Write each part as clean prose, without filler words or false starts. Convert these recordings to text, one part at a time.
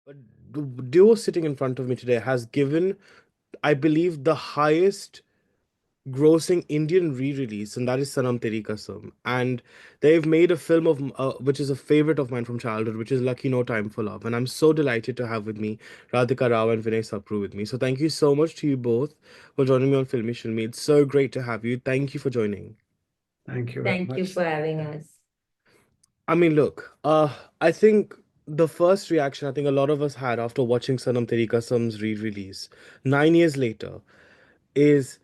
But the duo sitting in front of me today has given, I believe, the highest grossing Indian re-release, and that is Sanam Teri Kasam. And they've made a film of which is a favorite of mine from childhood, which is Lucky No Time for Love. And I'm so delighted to have with me Radhika Rao and Vinay Sapru with me. So thank you so much to you both for joining me on Filme Shilmy. It's so great to have you. Thank you for joining. Thank you very Thank you much. for having us. I mean, look, I think the first reaction I think a lot of us had after watching Sanam Teri Kasam's re-release 9 years later is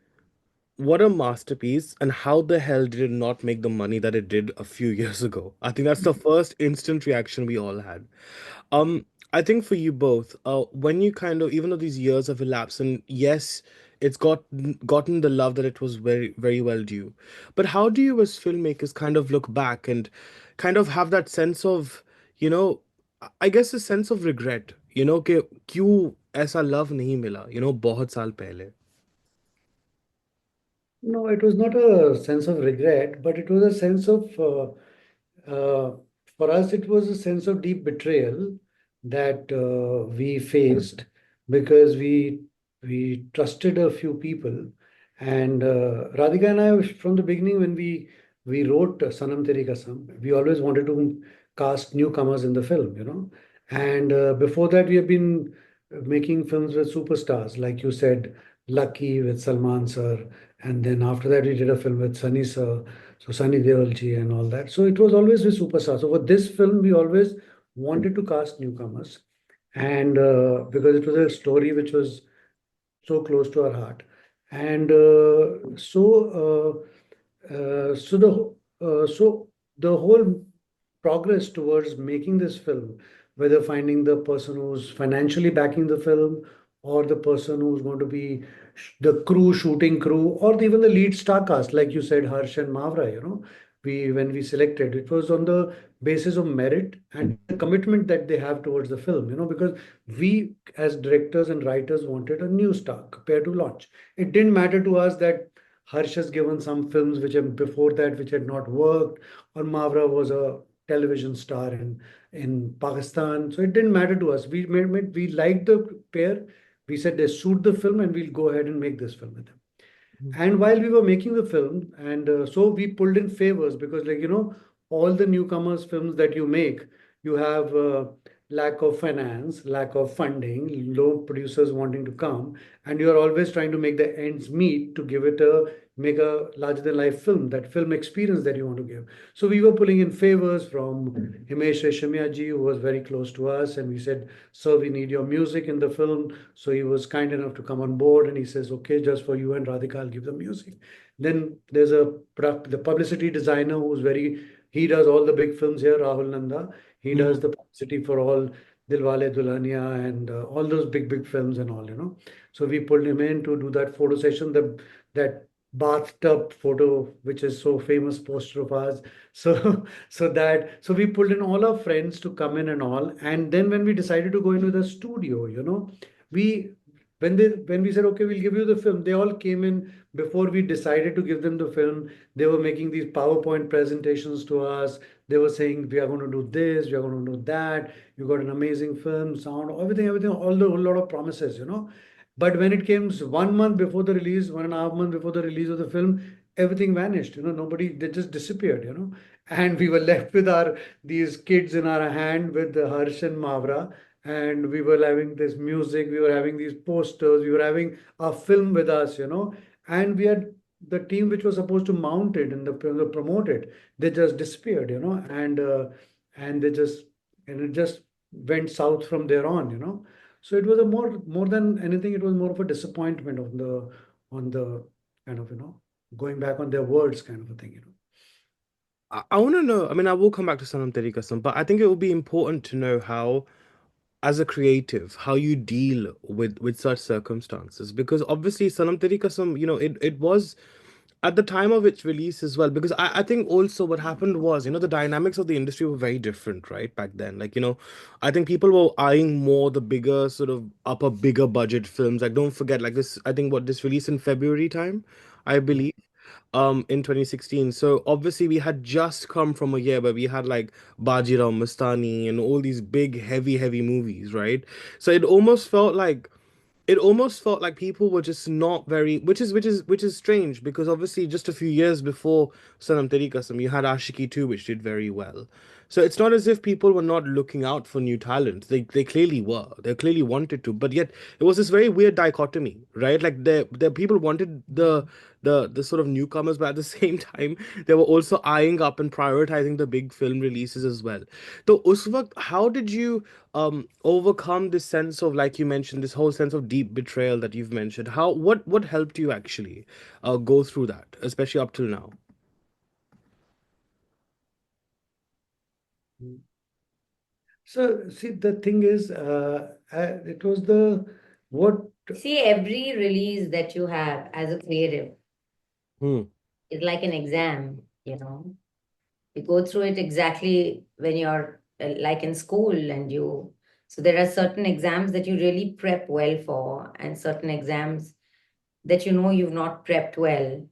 what a masterpiece, and how the hell did it not make the money that it did a few years ago? I think that's the first instant reaction we all had. I think for you both, when you kind of, even though these years have elapsed, and yes, it's gotten the love that it was very, very well due. But how do you as filmmakers kind of look back and kind of have that sense of, you know, I guess a sense of regret, कि क्यों ऐसा love नहीं मिला, बहुत साल पहले. No, it was not a sense of regret, but it was a sense of, for us, it was a sense of deep betrayal that we faced because we trusted a few people, and Radhika and I, from the beginning, when we wrote Sanam Teri Kasam, we always wanted to cast newcomers in the film, and before that, we have been making films with superstars, like you said, Lucky with Salman sir, and then after that, we did a film with Sunny sir, so Sunny Deol ji and all that. So it was always with superstars. So for this film, we always wanted to cast newcomers, and because it was a story which was so close to our heart, and so the whole progress towards making this film, whether finding the person who's financially backing the film, or the person who's going to be the crew, shooting crew, or even the lead star cast, like you said, Harsh and Mavra, we when we selected, it was on the basis of merit and the commitment that they have towards the film, because we as directors and writers wanted a new star compared to launch. It didn't matter to us that Harsh has given some films which have before that which had not worked, or Mavra was a television star in Pakistan. So it didn't matter to us. We liked the pair. We said they suit the film and we'll go ahead and make this film with them. And while we were making the film, and so we pulled in favors because, like, all the newcomers films that you make, you have lack of finance, lack of funding, low producers wanting to come, and you are always trying to make the ends meet to make a larger than life film, that film experience that you want to give. So we were pulling in favors from Himesh Reshamia ji, who was very close to us, and we said, "Sir, we need your music in the film." So he was kind enough to come on board, and he says, "Okay, just for you and Radhika, I'll give the music." Then there's the publicity designer who's he does all the big films here, Rahul Nanda. He does the publicity for all Dilwale Dulhania and all those big films and all, So we pulled him in to do that photo session, that bathtub photo, which is so famous poster of ours. So so we pulled in all our friends to come in and all. And then when we decided to go into the studio, we when we said, okay, we'll give you the film, they all came in before we decided to give them the film. They were making these PowerPoint presentations to us. They were saying, we are going to do this, we are going to do that. You got an amazing film, sound, everything, all the whole lot of promises, But when it came 1 month before the release, 1.5 months before the release of the film, everything vanished. Nobody, they just disappeared. And we were left with these kids in our hand with the Harsh and Mavra, and we were having this music, we were having these posters, we were having a film with us, and we had the team which was supposed to mount it and promote it. They just disappeared, and it just went south from there on, So it was a more than anything, it was more of a disappointment on the kind of, going back on their words kind of a thing, I want to know. I mean, I will come back to Sanam Teri Kasam, but I think it will be important to know how, as a creative, how you deal with such circumstances. Because obviously, Sanam Teri Kasam, it was at the time of its release as well. Because I think also what happened was, the dynamics of the industry were very different, right, back then. Like, I think people were eyeing more the bigger, sort of upper, bigger budget films. Like, don't forget, like this. I think what this released in February time, I believe. in 2016. So obviously we had just come from a year where we had like Bajirao Mastani and all these big heavy movies, right? So it almost felt like people were just not very, which is strange, because obviously just a few years before Sanam Teri Kasam you had Ashiki 2, which did very well. So it's not as if people were not looking out for new talent. They clearly were. They clearly wanted to, but yet it was this very weird dichotomy, right? Like the people wanted the sort of newcomers, but at the same time they were also eyeing up and prioritizing the big film releases as well. So us waqt, how did you overcome this sense of, like you mentioned, this whole sense of deep betrayal that you've mentioned? What helped you actually go through that, especially up till now? So, see, the thing is, it was the what. See, every release that you have as a creative Hmm. is like an exam, You go through it exactly when you're like in school, so there are certain exams that you really prep well for, and certain exams that you've not prepped well.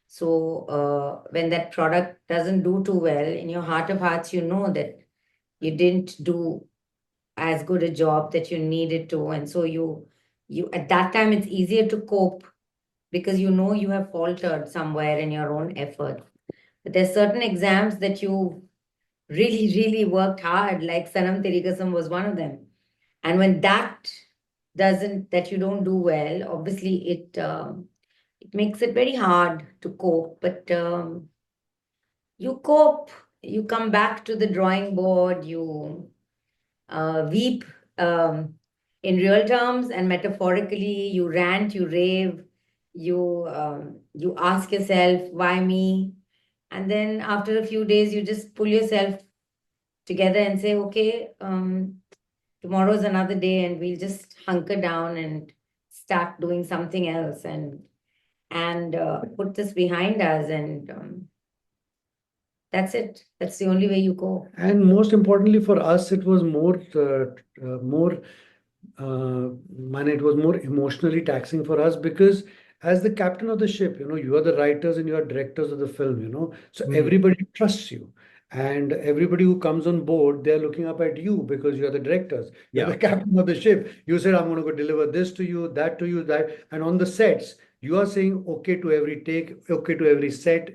So when that product doesn't do too well, in your heart of hearts, you know that you didn't do as good a job that you needed to. And so you at that time it's easier to cope because you have faltered somewhere in your own effort. But there's certain exams that you really, really worked hard, like Sanam Teri Kasam was one of them. And when that you don't do well, obviously it makes it very hard to cope. But you cope, you come back to the drawing board, you weep in real terms and metaphorically, you rant, you rave, you ask yourself, why me? And then after a few days, you just pull yourself together and say, okay, tomorrow's another day, and we'll just hunker down and start doing something else and put this behind us. And that's it. That's the only way you go. And most importantly for us, it was more man, it was more emotionally taxing for us because as the captain of the ship, you are the writers and you are directors of the film, so Hmm. everybody trusts you. And everybody who comes on board, they're looking up at you because you're the directors. You're Yeah. the captain of the ship. You said, I'm going to go deliver this to you, that. And on the sets, you are saying okay to every take, okay to every set,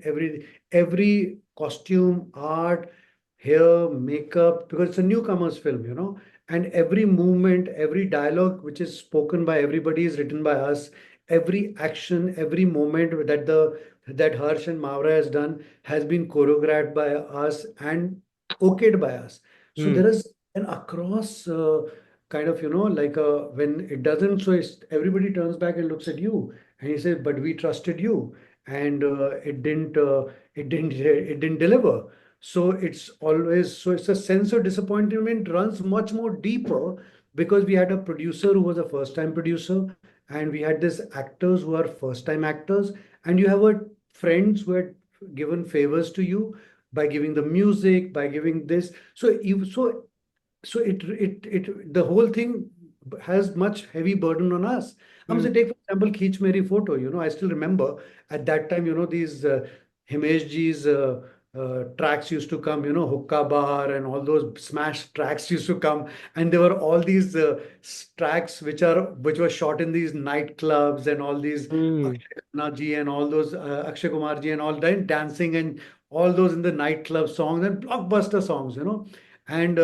every costume, art, hair, makeup, because it's a newcomer's film, and every movement, every dialogue which is spoken by everybody is written by us. Every action, every moment that Harsh and Mavra has done has been choreographed by us and okayed by us. So Hmm. there is an across kind of, like when it doesn't, so everybody turns back and looks at you and he says, but we trusted you, and it didn't deliver. So it's a sense of disappointment runs much more deeper because we had a producer who was a first time producer, and we had this actors who are first time actors, and you have a friends who had given favors to you by giving the music, by giving this. So the whole thing has much heavy burden on us. I'm Hmm. saying, take for example, Keech Meri photo. I still remember at that time, these Himesh ji's tracks used to come, Hukka Bar and all those smash tracks used to come, and there were all these tracks which were shot in these nightclubs and all these Hmm. Akshay Khanna ji and all those Akshay Kumar ji and all that dancing and all those in the nightclub songs and blockbuster songs, and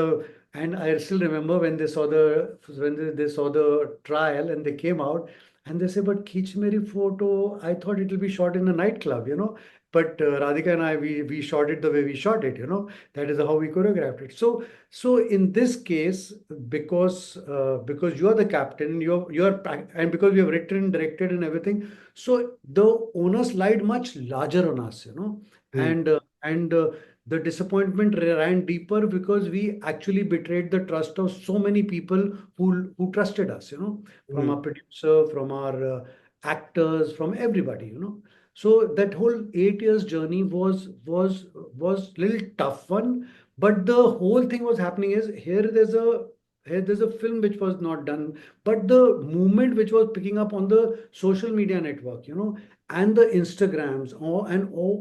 and I still remember when they saw the trial and they came out and they say, but Khich Meri photo, I thought it will be shot in a nightclub, But Radhika and I, we shot it the way we shot it, That is how we choreographed it. So in this case, because you are the captain, and because we have written, directed, and everything, so the onus lied much larger on us, Hmm. and the disappointment ran deeper because we actually betrayed the trust of so many people who trusted us, from Hmm. our producer, from our actors, from everybody, So that whole 8 years journey was little tough one, but the whole thing was happening is here. There's a There's a film which was not done, but the movement which was picking up on the social media network, and the Instagrams, all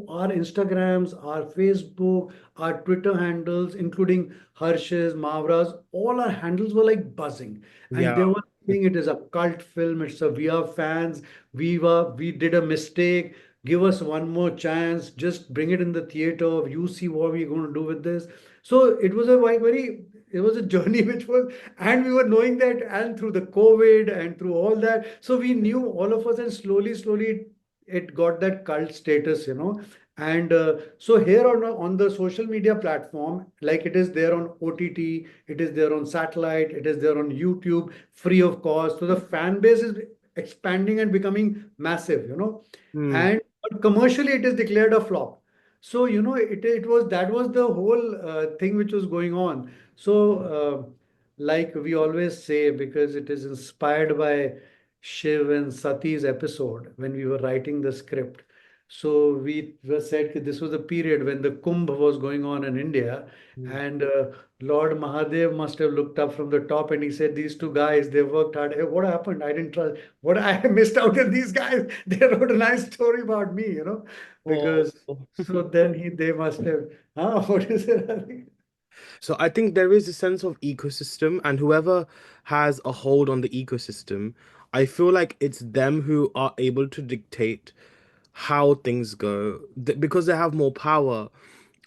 our Instagrams, our Facebook, our Twitter handles, including Harsh's, Mavra's, all our handles were like buzzing, and they Yeah. were saying it is a cult film. We are fans. We did a mistake. Give us one more chance. Just bring it in the theater. You see what we're going to do with this. So it was a like very, it was a journey which was, and we were knowing that, and through the COVID and through all that, so we knew all of us, and slowly it got that cult status, and so here on the social media platform, like it is there on OTT, it is there on satellite, it is there on YouTube, free of cost. So the fan base is expanding and becoming massive, Hmm. and but commercially it is declared a flop. So it was, that was the whole thing which was going on. So like we always say, because it is inspired by Shiv and Sati's episode when we were writing the script. So we were said that this was a period when the Kumbh was going on in India, Hmm. and Lord Mahadev must have looked up from the top and he said, "These two guys, they worked hard. Hey, what happened? I didn't trust. What I missed out on these guys. They wrote a nice story about me, Oh. because so then they must have, what is it? So I think there is a sense of ecosystem, and whoever has a hold on the ecosystem, I feel like it's them who are able to dictate how things go. Because they have more power.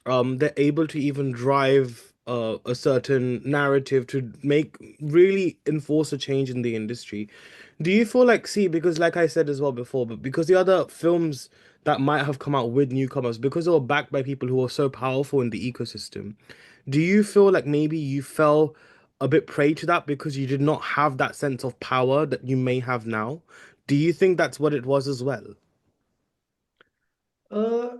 They're able to even drive a certain narrative to make really enforce a change in the industry. Do you feel like, see, because like I said as well before, but because the other films that might have come out with newcomers, because they were backed by people who are so powerful in the ecosystem, do you feel like maybe you fell a bit prey to that because you did not have that sense of power that you may have now? Do you think that's what it was as well?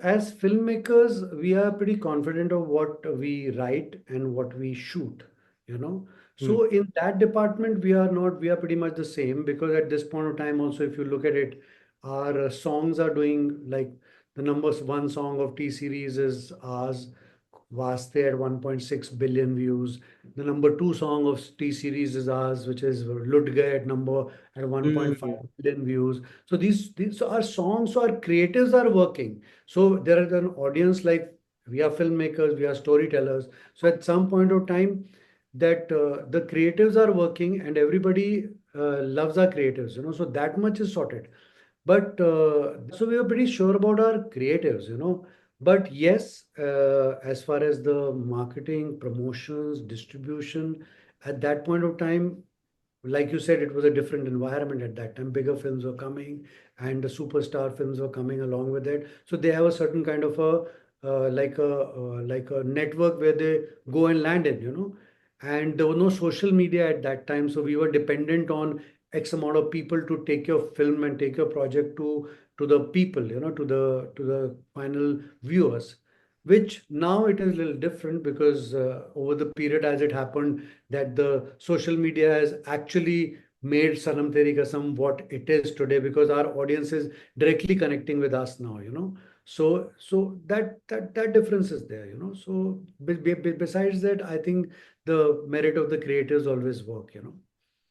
As filmmakers, we are pretty confident of what we write and what we shoot, you know. Hmm. So in that department, we are not, we are pretty much the same, because at this point of time, also, if you look at it, our songs are doing like the numbers one song of T series is ours, Vaste at 1.6 billion views. The number two song of T series is ours, which is Ludge at number at 1.5 Mm. billion views. So these are songs, so our creatives are working. So there is an audience, like we are filmmakers, we are storytellers. So at some point of time, that the creatives are working, and everybody loves our creatives, so that much is sorted. But so we were pretty sure about our creatives, but yes, as far as the marketing, promotions, distribution, at that point of time, like you said, it was a different environment at that time. Bigger films were coming, and the superstar films were coming along with it. So they have a certain kind of a like a network where they go and land in, And there was no social media at that time, so we were dependent on X amount of people to take your film and take your project to the people, to the final viewers. Which now it is a little different, because over the period as it happened, that the social media has actually made Sanam Teri Kasam what it is today, because our audience is directly connecting with us now, So that difference is there, So besides that, I think the merit of the creators always work.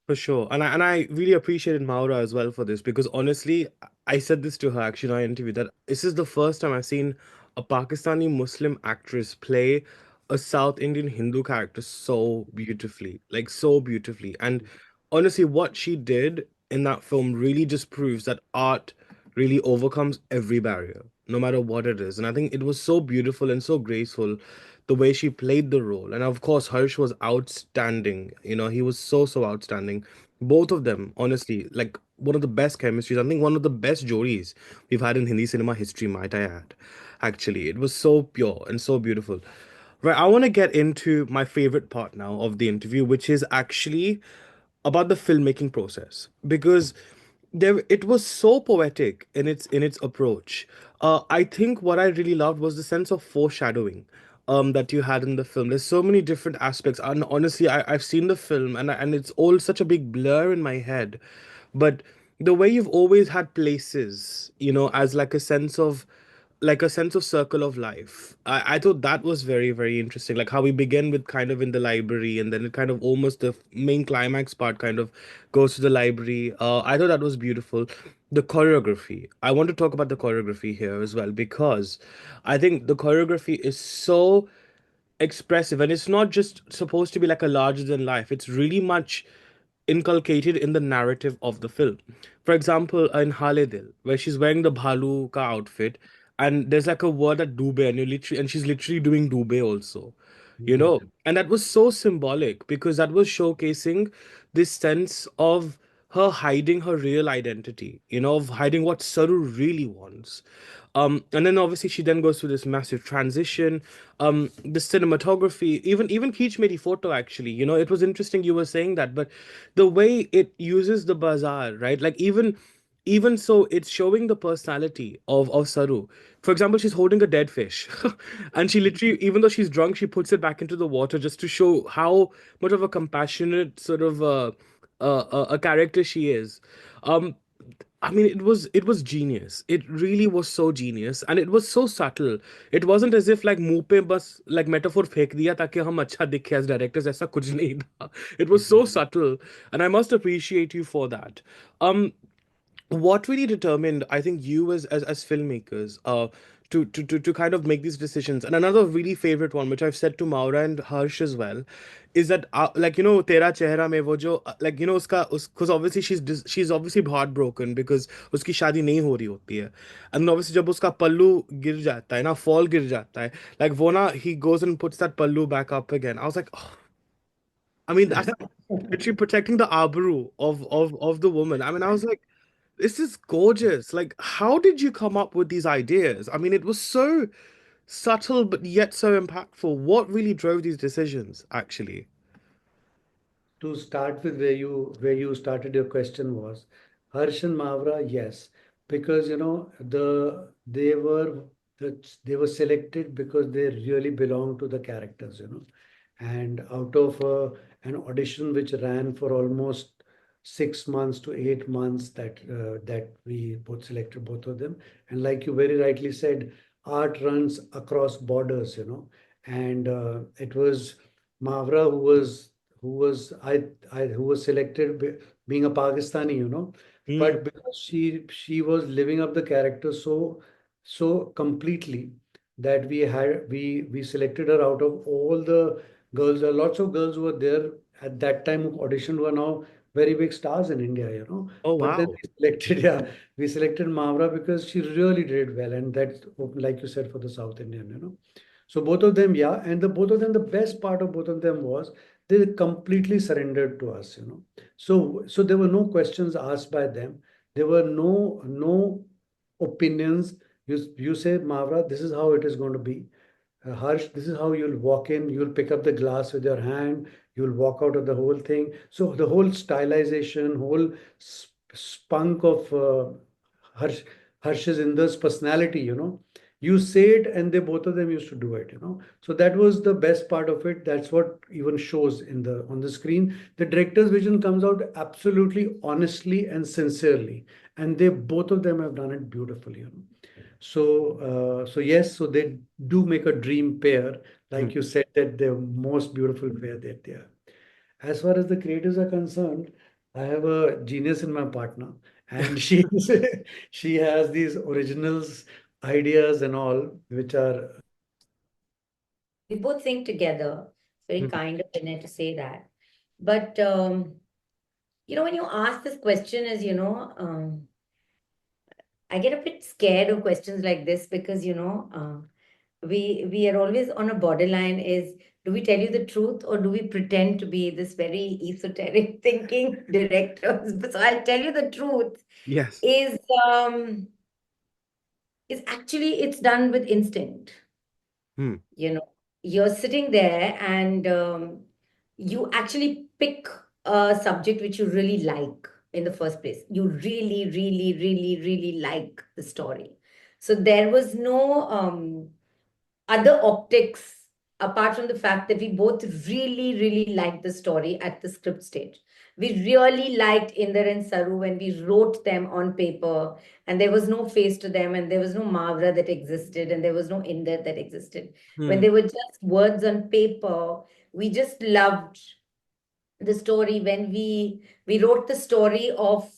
For sure. And I really appreciated Maura as well for this because honestly, I said this to her actually in our interview that this is the first time I've seen a Pakistani Muslim actress play a South Indian Hindu character so beautifully, like so beautifully. And honestly, what she did in that film really just proves that art really overcomes every barrier, no matter what it is. And I think it was so beautiful and so graceful the way she played the role. And of course, Harsh was outstanding. He was so, so outstanding. Both of them, honestly, like one of the best chemistries. I think one of the best Jodis we've had in Hindi cinema history, might I add. Actually, it was so pure and so beautiful. Right, I want to get into my favorite part now of the interview, which is actually about the filmmaking process because it was so poetic in its approach. I think what I really loved was the sense of foreshadowing that you had in the film. There's so many different aspects, and honestly, I've seen the film, and it's all such a big blur in my head. But the way you've always had places, as like a sense of like a sense of circle of life. I thought that was very, very interesting. Like how we begin with kind of in the library, and then it kind of almost the main climax part kind of goes to the library. I thought that was beautiful. The choreography. I want to talk about the choreography here as well, because I think the choreography is so expressive, and it's not just supposed to be like a larger than life. It's really much inculcated in the narrative of the film. For example, in Hale Dil, where she's wearing the Bhalu ka outfit, and there's like a word at Dube, and you literally, and she's literally doing Dube also, you Mhm. know, and that was so symbolic because that was showcasing this sense of her hiding her real identity, you know, of hiding what Saru really wants. And then obviously she then goes through this massive transition. The cinematography, even Keech Meri photo, actually, you know, it was interesting you were saying that, but the way it uses the bazaar, right? Like even so, it's showing the personality of Saru. For example, she's holding a dead fish, and she literally, even though she's drunk, she puts it back into the water just to show how much of a compassionate sort of a character she is. Um, I mean, it was genius. It really was so genius, and it was so subtle. It wasn't as if like मुंह पे बस like metaphor फेंक दिया ताकि हम अच्छा दिखे as directors. ऐसा कुछ नहीं था. It was so subtle, and I must appreciate you for that. Um, what really determined, I think, you as filmmakers to kind of make these decisions, and another really favorite one which I've said to Maura and Harsh as well, is that like, you know, tera chehra mein wo jo like, you know, uska because obviously she's obviously heartbroken because uski shadi nahi ho rahi hoti hai, and obviously jab uska pallu gir jata hai na, fall gir jata hai, like wo na, he goes and puts that pallu back up again. I was like, oh, I mean, that's literally protecting the abru of the woman. I mean, I was like, this is gorgeous. Like, how did you come up with these ideas? I mean, it was so subtle, but yet so impactful. What really drove these decisions, actually? To start with, where you started your question was Harsh and Mavra, yes, because they were selected because they really belong to the characters, and out of an audition which ran for almost 6 months to 8 months, that we both selected both of them. And like you very rightly said, art runs across borders, and it was Mavra who was selected, being a Pakistani, Hmm. but because she was living up the character so completely, that we selected her out of all the girls. Lots of girls who were there at that time who auditioned were now very big stars in India, Oh, But then wow. we selected, yeah, we selected Mavra because she really did well, and that's, like you said, for the South Indian, So both of them, yeah, and the both of them, the best part of both of them was they completely surrendered to us, So there were no questions asked by them. There were no opinions. You say, Mavra, this is how it is going to be. Harsh, this is how you'll walk in. You'll pick up the glass with your hand. You'll walk out of the whole thing. So the whole stylization, whole spunk of Harsh, Harsh's Inder's personality, you say it, and they both of them used to do it, So that was the best part of it. That's what even shows in the on the screen. The director's vision comes out absolutely honestly and sincerely, and they both of them have done it beautifully, so yes, so they do make a dream pair, Hmm. like you said, that they're most beautiful pair that they are. As far as the creatives are concerned, I have a genius in my partner, and she has these originals, ideas, and all, which are We both think together. It's very Hmm. kind of Vinay to say that. But when you ask this question, I get a bit scared of questions like this because we are always on a borderline. Is do we tell you the truth or do we pretend to be this very esoteric thinking directors? So I'll tell you the truth. Yes. Is um is actually it's done with instinct. Hmm. You're sitting there and you actually pick a subject which you really like in the first place. You really, really, really, really like the story. So there was no other optics apart from the fact that we both really, really liked the story at the script stage. We really liked Inder and Saru when we wrote them on paper, and there was no face to them, and there was no Mavra that existed, and there was no Inder that existed. When Hmm. they were just words on paper, we just loved the story. When we wrote the story of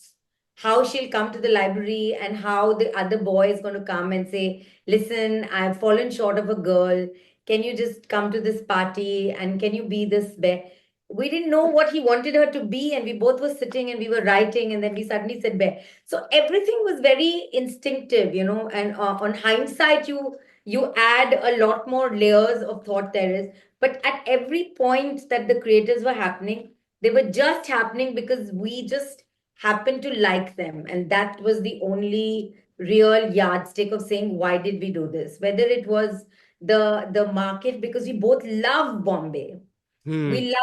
how she'll come to the library and how the other boy is going to come and say, listen, I've fallen short of a girl, can you just come to this party and can you be this bear? We didn't know what he wanted her to be, and we both were sitting and we were writing, and then we suddenly said bear. So everything was very instinctive, and on hindsight, you add a lot more layers of thought there is. But at every point that the creators were happening, they were just happening because we just happened to like them. And that was the only real yardstick of saying, why did we do this? Whether it was the market, because we both love Bombay. Hmm. We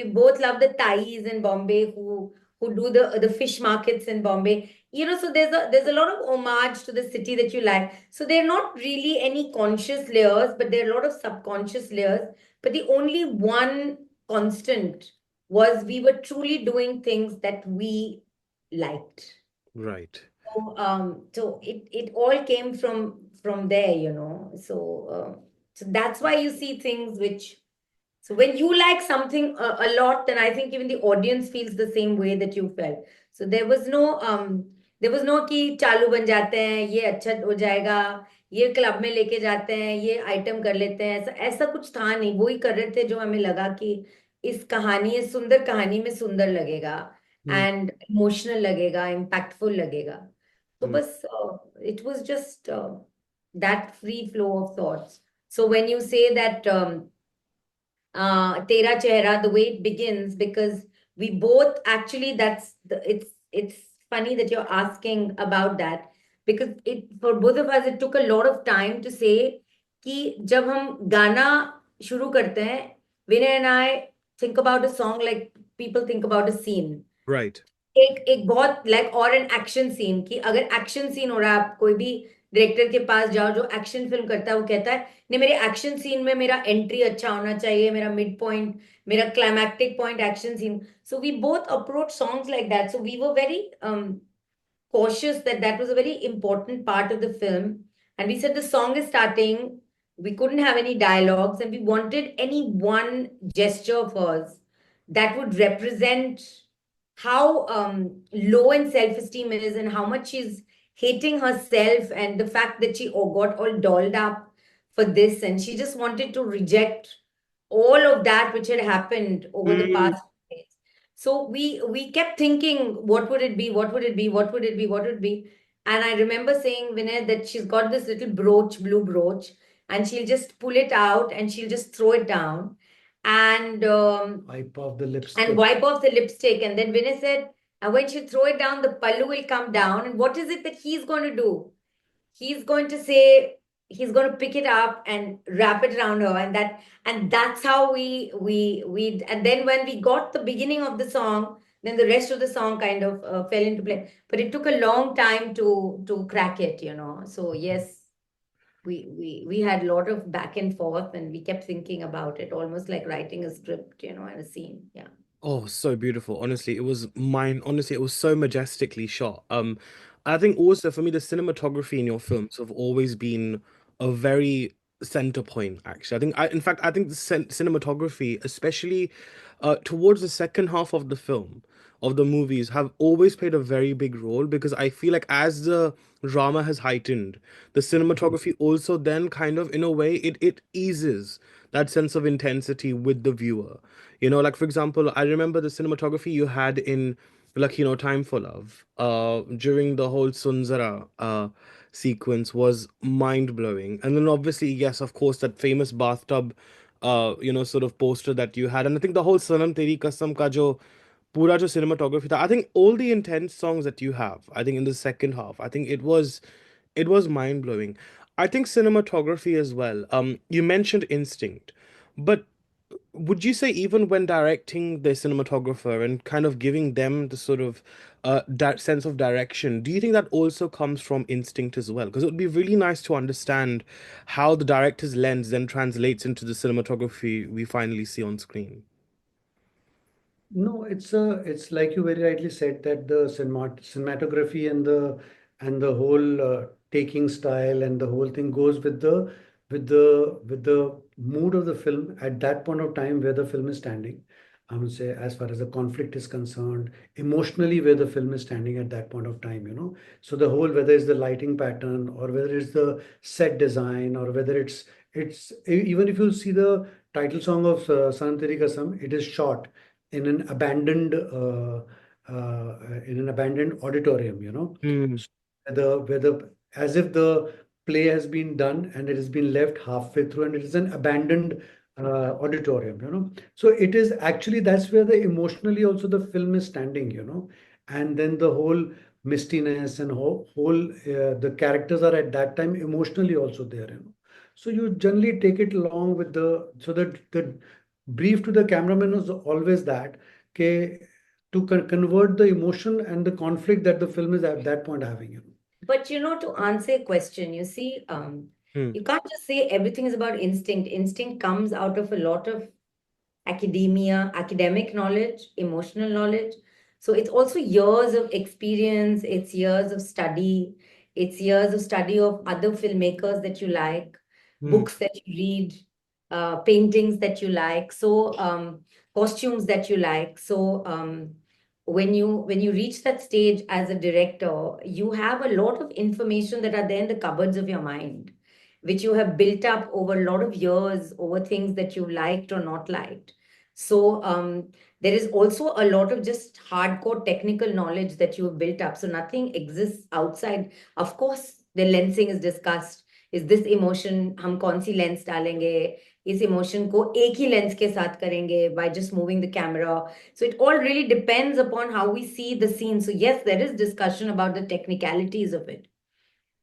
both love the Thais in Bombay who do the fish markets in Bombay. So there's a lot of homage to the city that you like. So they're not really any conscious layers, but there are a lot of subconscious layers. But the only one constant was we were truly doing things that we liked. Right. So it all came from there. So that's why you see things which, so when you like something a lot, then I think even the audience feels the same way that you felt. So there was no कि चालू बन जाते हैं, ये अच्छा हो जाएगा, ये क्लब में लेके जाते हैं, ये आइटम कर लेते हैं, ऐसा ऐसा कुछ था नहीं. वो ही कर रहे थे जो हमें लगा कि इस सुंदर कहानी में सुंदर लगेगा, Hmm. एंड इमोशनल लगेगा, इम्पैक्टफुल लगेगा. तो Hmm. बस it was just that free flow of thoughts. So when you say that Tera Chehra, the way it begins, because we both actually, it's funny that you're asking about that, because it for both of us it took a lot of time to say कि जब हम गाना शुरू करते हैं, Vinay and I think about a song like people think about a scene. Right. एक एक बहुत लाइक और एन एक्शन सीन, कि अगर एक्शन सीन हो रहा है, आप कोई भी डायरेक्टर के पास जाओ जो एक्शन फिल्म करता है, वो कहता है नहीं, मेरे एक्शन सीन में मेरा एंट्री अच्छा होना चाहिए, मेरा मिड पॉइंट, मेरा climactic point action scene. So we both approach songs like that. So we were very cautious that that was a very important part of the film. And we said the song is starting, we couldn't have any dialogues, and we wanted any one gesture of hers that would represent how low in self esteem is, and how much she's hating herself, and the fact that she got all dolled up for this, and she just wanted to reject all of that which had happened over the Hmm. past days. So we kept thinking, what would it be? What would it be? What would it be? What would it be? And I remember saying, Vinay, that she's got this little brooch, blue brooch, and she'll just pull it out and she'll just throw it down, and Wipe off the and lipstick. wipe off the lipstick. And then Vinay said, and when she throw it down, the pallu will come down. And what is it that he's going to do? He's going to say, he's going to pick it up and wrap it around her, and that's how we and then when we got the beginning of the song, then the rest of the song kind of fell into place. But it took a long time to crack it. So yes, we had a lot of back and forth, and we kept thinking about it, almost like writing a script, and a scene. Yeah. Oh, so beautiful. Honestly, it was mine. Honestly, it was so majestically shot. I think also for me, the cinematography in your films have always been a very center point, actually. in fact, I think the cinematography, especially towards the second half of the film, of the movies, have always played a very big role because I feel like as the drama has heightened, the cinematography also then kind of, in a way, it eases that sense of intensity with the viewer. Like for example, I remember the cinematography you had in like Time for Love during the whole Sunzara sequence was mind blowing. And then obviously, yes, of course, that famous bathtub sort of poster that you had. And I think the whole Sanam Teri Kasam ka jo pura jo cinematography tha, I think all the intense songs that you have, I think in the second half, I think it was mind blowing. I think cinematography as well. You mentioned instinct, but would you say even when directing the cinematographer and kind of giving them the sort of that sense of direction, do you think that also comes from instinct as well? Because it would be really nice to understand how the director's lens then translates into the cinematography we finally see on screen. No, it's like you very rightly said that the cinematography and the whole taking style and the whole thing goes with the mood of the film at that point of time where the film is standing. I would say as far as the conflict is concerned, emotionally where the film is standing at that point of time, you know. So the whole, whether it's the lighting pattern or whether it's the set design or whether even if you see the title song of Sanam Teri Kasam, it is shot in an abandoned auditorium, you know. Hmm. So where the as if the play has been done and it has been left halfway through and it is an abandoned auditorium, you know. So it is actually that's where the emotionally also the film is standing, you know. And then the whole mistiness and whole the characters are at that time emotionally also there, you know. So you generally take it along with the so that the brief to the cameraman was always that okay, to convert the emotion and the conflict that the film is at that point having, you know. But you know, to answer a question, you see, Hmm. you can't just say everything is about instinct. Instinct comes out of a lot of academia, academic knowledge, emotional knowledge. So it's also years of experience, it's years of study, it's years of study of other filmmakers that you like, Hmm. books that you read, paintings that you like, so costumes that you like. So when you reach that stage as a director, you have a lot of information that are there in the cupboards of your mind, which you have built up over a lot of years, over things that you liked or not liked. So there is also a lot of just hardcore technical knowledge that you've built up. So nothing exists outside. Of course, the lensing is discussed. Is this emotion हम कौन सी lens डालेंगे, इस emotion को एक ही lens के साथ करेंगे by just moving the camera. So it all really depends upon how we see the scene. So yes, there is discussion about the technicalities of it,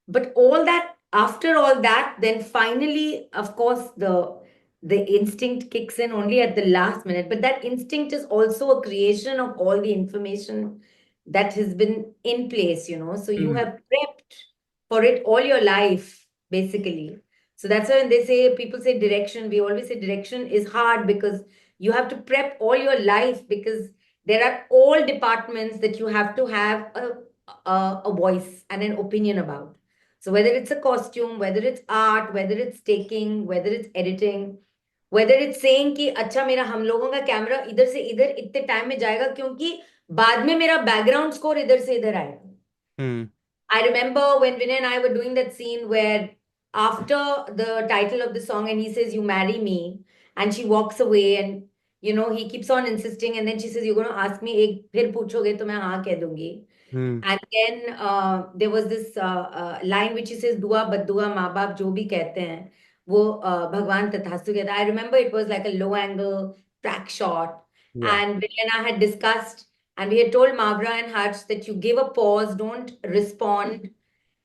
but all that, after all that, then finally, of course, the instinct kicks in only at the last minute. But that instinct is also a creation of all the information that has been in place, you know. So you Hmm. have prepped for it all your life, basically. So that's why when they say, people say direction, we always say direction is hard because you have to prep all your life, because there are all departments that you have to have a voice and an opinion about. So whether it's a costume, whether it's art, whether it's taking, whether it's editing, whether it's saying कि अच्छा मेरा हम लोगों का camera इधर से इधर इतने टाइम में जाएगा क्योंकि बाद में मेरा बैकग्राउंड स्कोर इधर से इधर आएगा. Hmm. I remember when Vinay and I were doing that scene where after the title of the song and he says, "You marry me," and she walks away and he keeps on insisting, and then she says, "You're going to ask me एक फिर पूछोगे तो मैं हाँ कह दूंगी." Hmm. And then there was this line which he says, "दुआ बद्दुआ माँ बाप जो भी कहते हैं वो भगवान तथास्तु कहता है." I remember it was like a low angle track shot, Yeah. and Vinay and I had discussed, and we had told Mavra and Harsh that you give a pause, don't respond.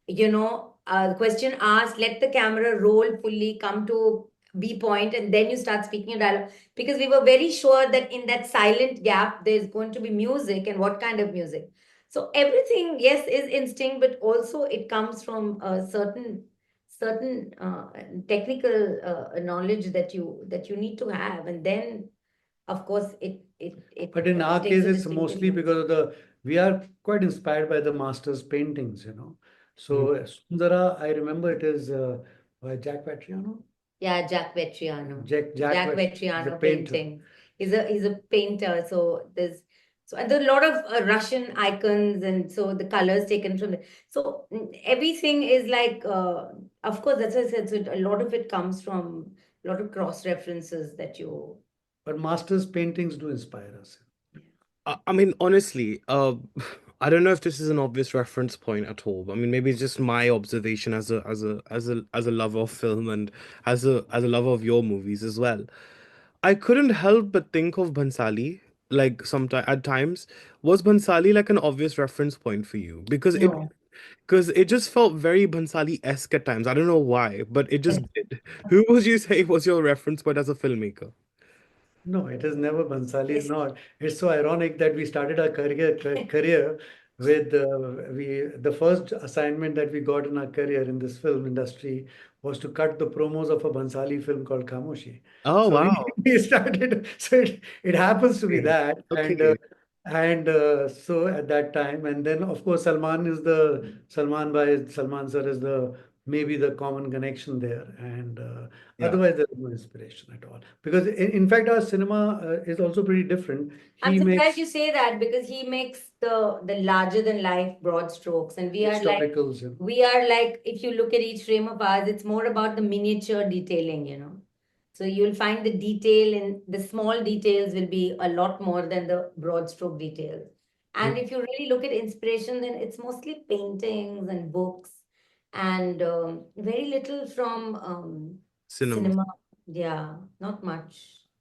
The question asked, let the camera roll fully, come to B point, and then you start speaking a dialogue. Because we were very sure that in that silent gap, there's going to be music, and what kind of music. So everything, yes, is instinct, but also it comes from a certain technical knowledge that you need to have, and then of course it But in our takes case, a it's distinctive mostly place. because of we are quite inspired by the master's paintings, you know. Hmm. So Sundara, I remember it is by Jack Patriano. Yeah, Jack Vetriano. Jack Is a Vetriano painter. painting. He's a painter. And there's a lot of Russian icons, and so the colors taken from so everything is like of course that's what I said. So a lot of it comes from a lot of cross references that you. But master's paintings do inspire us. I mean, honestly, I don't know if this is an obvious reference point at all. I mean, maybe it's just my observation as a lover of film and as a lover of your movies as well. I couldn't help but think of Bhansali, like sometime at times. Was Bhansali like an obvious reference point for you? No. Because it just felt very Bhansali-esque at times. I don't know why, but it just did. Who would you say was your reference point as a filmmaker? No, it is never Bansali is Yes. not. It's so ironic that we started our career with the first assignment that we got in our career in this film industry was to cut the promos of a Bansali film called Khamoshi. Oh, So we, wow. we started. So it happens to be Okay. that, Okay. and so at that time, and then of course Salman sir is the maybe the common connection there, and Yeah. otherwise there is no inspiration at all. Because in fact our cinema is also pretty different. I'm He surprised makes you say that because he makes the larger than life broad strokes, and historicals and we are like, if you look at each frame of ours, it's more about the miniature detailing, you know. So you'll find the detail in the small details will be a lot more than the broad stroke details. And if you really look at inspiration, then it's mostly paintings and books and very little from Cinema. cinema. Yeah, not much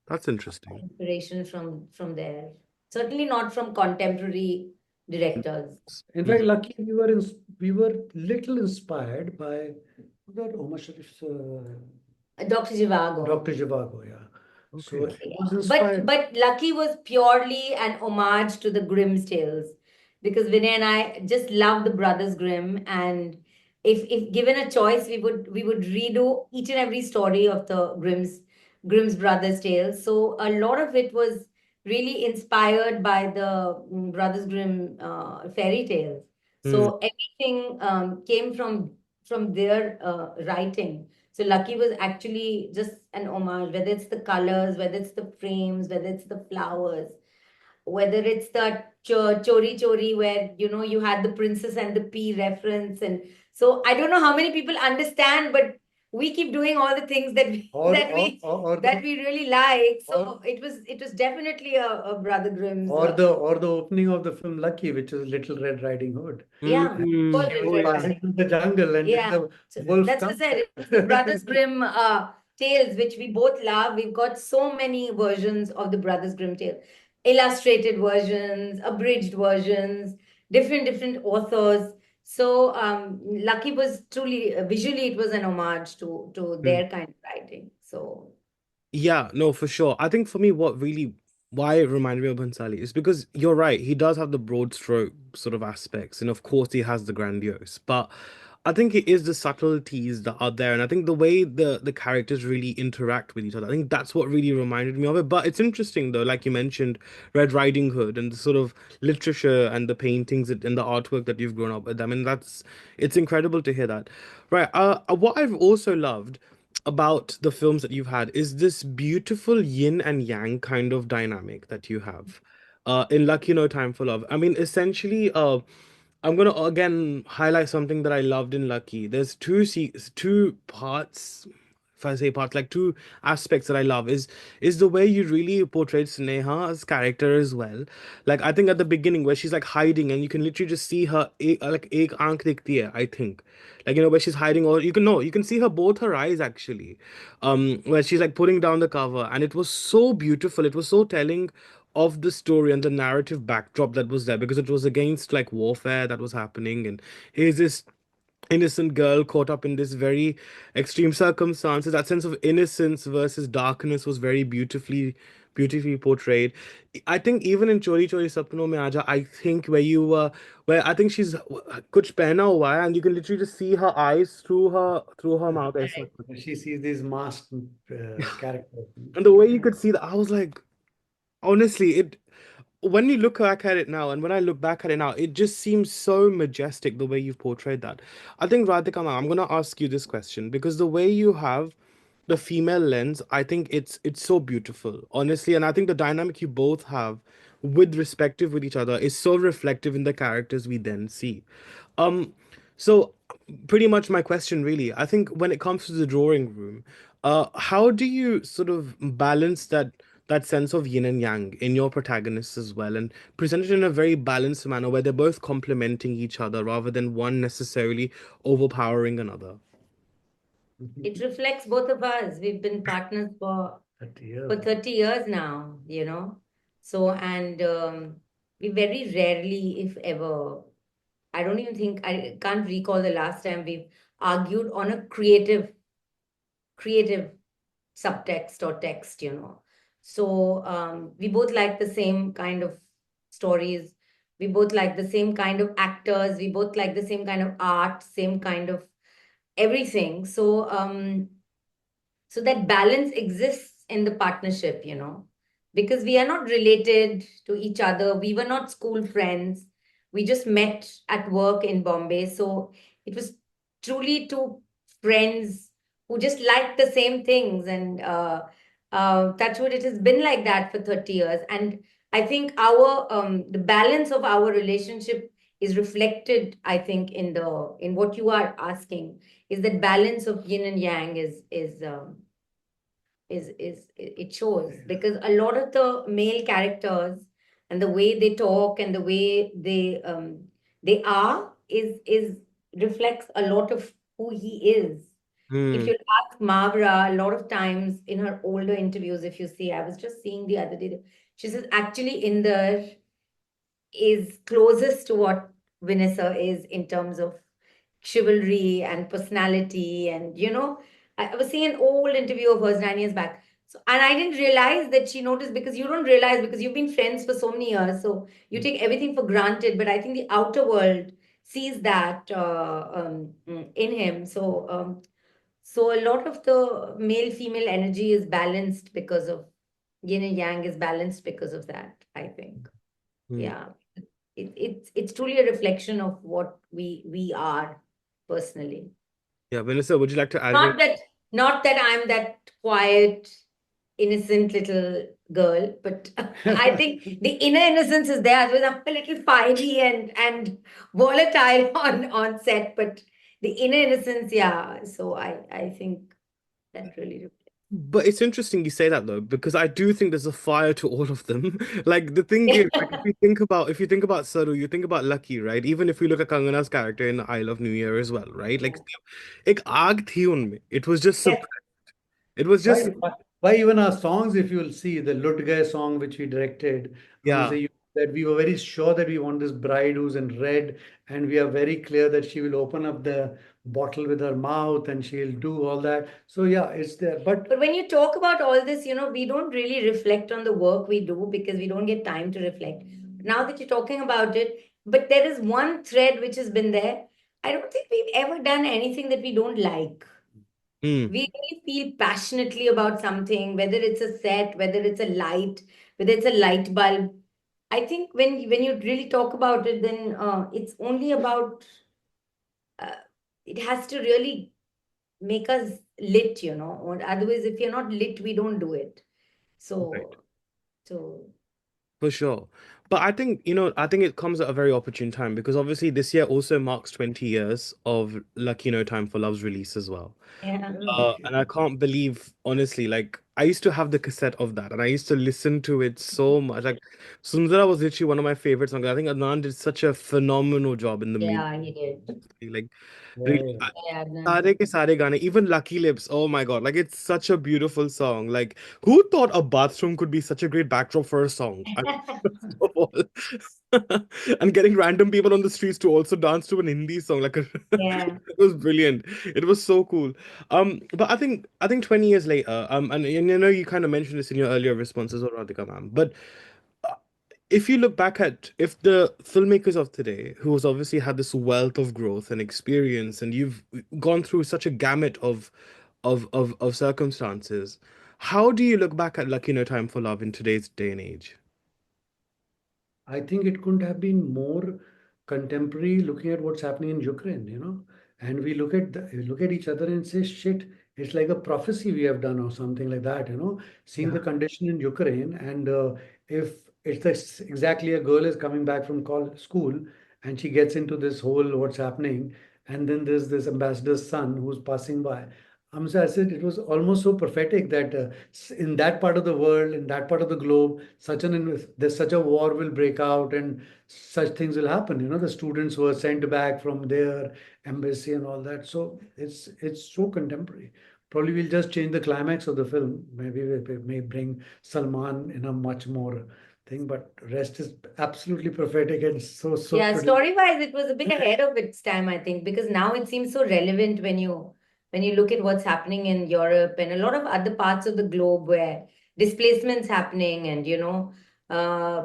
That's interesting. inspiration from there. Certainly not from contemporary directors. in fact, Mhm. lucky we were little inspired by that Omar Sharif's Dr. Zhivago. Dr. Zhivago, yeah. So Okay. it Yeah. was But inspired. Lucky was purely an homage to the Grimm's tales because Vinay and I just love the Brothers Grimm, and if given a choice, we would redo each and every story of the Grimm's brothers tales. So a lot of it was really inspired by the Brothers Grimm fairy tales. Mm. So everything came from their writing. So Lucky was actually just an homage, whether it's the colors, whether it's the frames, whether it's the flowers, whether it's the chori chori where you had the princess and the pea reference. And so I don't know how many people understand, but we keep doing all the things that we Or or that the we really like. or So it was definitely a Brother Grimm's. or the opening of the film Lucky, which is Little Red Riding Hood. Yeah, And of course, Mm. she Little Oh, was Red yeah. passing Riding. through the jungle, and then Yeah. the So wolf that's what I comes. said. It's the Brothers Grimm tales, which we both love. We've got so many versions of the Brothers Grimm tale, illustrated versions, abridged versions, different authors. So Lucky was truly visually, it was an homage to Mm. their kind of writing. So Yeah, no, for sure. I think for me, why it reminded me of Bhansali is because you're right. He does have the broad stroke sort of aspects, and of course, he has the grandiose. But I think it is the subtleties that are there, and I think the way the characters really interact with each other. I think that's what really reminded me of it. But it's interesting though, like you mentioned, Red Riding Hood and the sort of literature and the paintings and the artwork that you've grown up with. I mean, it's incredible to hear that. Right. What I've also loved about the films that you've had is this beautiful yin and yang kind of dynamic that you have in Lucky No Time for Love. I mean, essentially, I'm gonna again highlight something that I loved in Lucky. There's two parts. If I say parts, like two aspects that I love is the way you really portrayed Sneha's character as well. Like I think at the beginning where she's like hiding and you can literally just see her like ek aankh dikhti hai, I think. Like where she's hiding, or you can see her both her eyes actually. Where she's like putting down the cover, and it was so beautiful. It was so telling of the story and the narrative backdrop that was there because it was against like warfare that was happening, and here's this innocent girl caught up in this very extreme circumstances. That sense of innocence versus darkness was very beautifully portrayed. I think even in Chori Chori Sapno Mein Aaja, I think where I think she's kuch pehna hua hai, and you can literally just see her eyes through her mouth aisa kuch. She sees these masked characters. And the way you could see that, I was like, honestly, it when you look back at it now, and when I look back at it now, it just seems so majestic the way you've portrayed that. I think Radhika ma'am, I'm gonna ask you this question because the way you have the female lens, I think it's so beautiful, honestly, and I think the dynamic you both have with respective with each other is so reflective in the characters we then see. Um, so pretty much my question really, I think when it comes to the drawing room, how do you sort of balance that sense of yin and yang in your protagonists as well and present it in a very balanced manner where they're both complementing each other rather than one necessarily overpowering another? it reflects both of us. We've been partners for 30 years. for 30 years now, So, and we very rarely, if ever, I don't even think, I can't recall the last time we've argued on a creative subtext or text. So, we both like the same kind of stories. We both like the same kind of actors. We both like the same kind of art, same kind of everything. So that balance exists in the partnership, because we are not related to each other. We were not school friends. We just met at work in Bombay. So it was truly two friends who just liked the same things. And touch wood, it has been like that for 30 years. And I think the balance of our relationship is reflected, I think, in what you are asking, is that balance of yin and yang is it shows, because a lot of the male characters and the way they talk and the way they are is reflects a lot of who he is. If Hmm. you ask Mavra, a lot of times in her older interviews, if you see, I was just seeing the other day, she says actually in there is closest to what Vanessa is in terms of chivalry and personality. And, I was seeing an old interview of hers 9 years back. So, and I didn't realize that she noticed, because you don't realize, because you've been friends for so many years. So you take everything for granted. But I think the outer world sees that in him. So a lot of the male female energy is balanced because of yin and yang is balanced because of that, I think. Hmm. Yeah, it's truly a reflection of what we are personally. Yeah, Vanessa, would you like to add anything? Not that I'm that quiet, innocent little girl, but I think the inner innocence is there. Otherwise, I'm a little fiery and volatile on set, but the inner innocence, yeah. So I think that really. But it's interesting you say that though, because I do think there's a fire to all of them. Like the thing is, like if you think about Saru, you think about Lucky, right? Even if we look at Kangana's character in I Love New Year as well, right? Like एक आग थी उनमें. It was just Yes, it was Why, just why, why even our songs, if you'll see the Lut Gaye song which we directed, yeah. that we were very sure that we want this bride who's in red, and we are very clear that she will open up the bottle with her mouth and she'll do all that. So yeah, it's there. but when you talk about all this, we don't really reflect on the work we do because we don't get time to reflect. Now that you're talking about it, but there is one thread which has been there. I don't think we've ever done anything that we don't like. Hmm. We really feel passionately about something, whether it's a set, whether it's a light, whether it's a light bulb. I think when you really talk about it, then it's only about uh, it has to really make us lit, or otherwise, if you're not lit, we don't do it. Right. So, so For sure. But I think, I think it comes at a very opportune time because obviously this year also marks 20 years of Lucky No Time for Love's release as well. yeah, And I can't believe, honestly, like I used to have the cassette of that and I used to listen to it so much. Like Sundara was literally one of my favorite songs. I think Adnan did such a phenomenal job in the music. yeah, he did. Like Yeah, really, yeah. Yeah, Adnan. Sare ke Sare Gaane, even Lucky Lips. Oh my God. Like it's such a beautiful song. Like who thought a bathroom could be such a great backdrop for a song? First of all. And getting random people on the streets to also dance to an Hindi song. Yeah. It was brilliant. It was so cool. But I think 20 years later, and you kind of mentioned this in your earlier responses, or Radhika ma'am, but if you look back at if the filmmakers of today, who has obviously had this wealth of growth and experience, and you've gone through such a gamut of circumstances, how do you look back at Lucky No Time for Love in today's day and age? I think it couldn't have been more contemporary looking at what's happening in Ukraine. And we look at each other and say, shit, it's like a prophecy we have done or something like that. Seeing the Yeah. condition in Ukraine, and if it's exactly a girl is coming back from school and she gets into this whole what's happening, and then there's this ambassador's son who's passing by. So I said it was almost so prophetic that in that part of the world, in that part of the globe, there's such a war will break out and such things will happen. The students who are sent back from their embassy and all that. So it's so contemporary. Probably we'll just change the climax of the film. Maybe we may bring Salman in a much more thing, but rest is absolutely prophetic and so Yeah, today. story-wise, it was a bit ahead of its time, I think, because now it seems so relevant when you look at what's happening in Europe and a lot of other parts of the globe where displacement's happening and